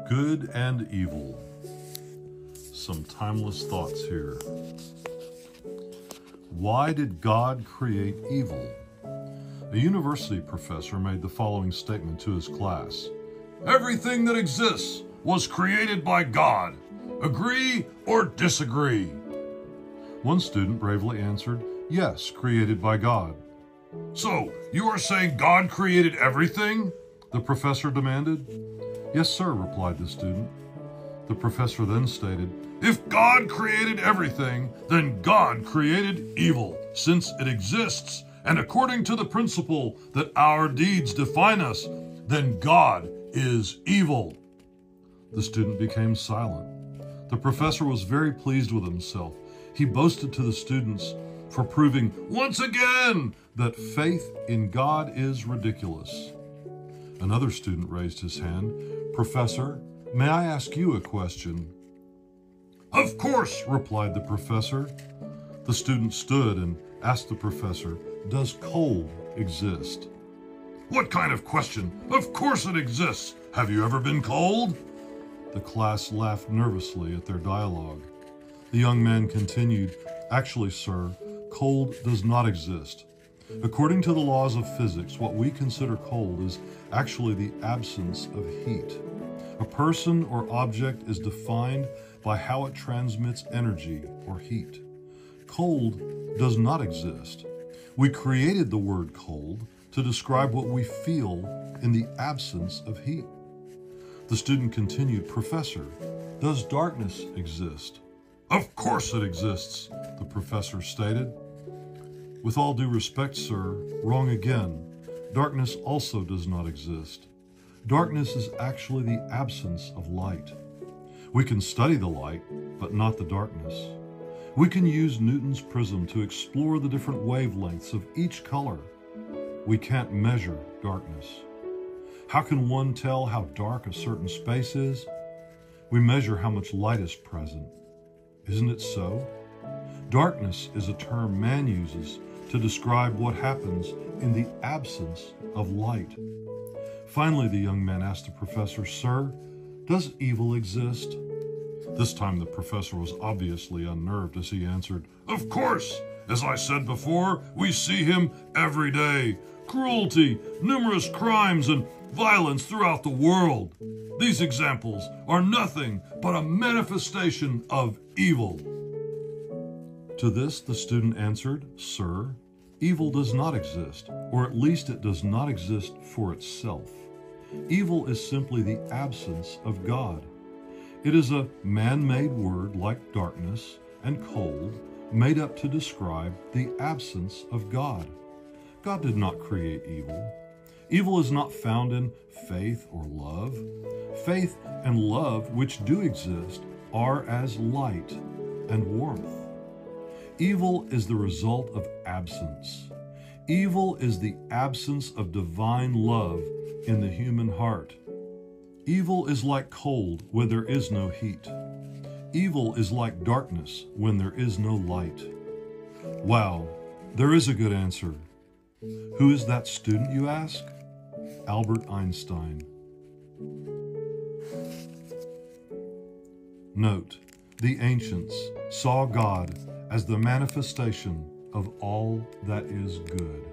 Good and evil. Some timeless thoughts here. Why did God create evil? A university professor made the following statement to his class. Everything that exists was created by God. Agree or disagree? One student bravely answered, yes, created by God. So, you are saying God created everything? The professor demanded. Yes, sir, replied the student. The professor then stated, if God created everything, then God created evil, since it exists, and according to the principle that our deeds define us, then God is evil. The student became silent. The professor was very pleased with himself. He boasted to the students for proving once again that faith in God is ridiculous. Another student raised his hand. Professor, may I ask you a question? Of course, replied the professor. The student stood and asked the professor, does cold exist? What kind of question? Of course it exists. Have you ever been cold? The class laughed nervously at their dialogue. The young man continued, actually, sir, cold does not exist. According to the laws of physics, what we consider cold is actually the absence of heat. A person or object is defined by how it transmits energy or heat. Cold does not exist. We created the word cold to describe what we feel in the absence of heat. The student continued, Professor, does darkness exist? Of course it exists, the professor stated. With all due respect, sir, wrong again. Darkness also does not exist. Darkness is actually the absence of light. We can study the light, but not the darkness. We can use Newton's prism to explore the different wavelengths of each color. We can't measure darkness. How can one tell how dark a certain space is? We measure how much light is present. Isn't it so? Darkness is a term man uses to describe what happens in the absence of light. Finally, the young man asked the professor, Sir, does evil exist? This time the professor was obviously unnerved as he answered, Of course! As I said before, we see him every day. Cruelty, numerous crimes, and violence throughout the world. These examples are nothing but a manifestation of evil. To this, the student answered, Sir, evil does not exist, or at least it does not exist for itself. Evil is simply the absence of God. It is a man-made word like darkness and cold, made up to describe the absence of God. God did not create evil. Evil is not found in faith or love. Faith and love, which do exist, are as light and warmth. Evil is the result of absence. Evil is the absence of divine love in the human heart. Evil is like cold when there is no heat. Evil is like darkness when there is no light. Wow, there is a good answer. Who is that student, you ask? Albert Einstein. Note, the ancients saw God as the manifestation of all that is good.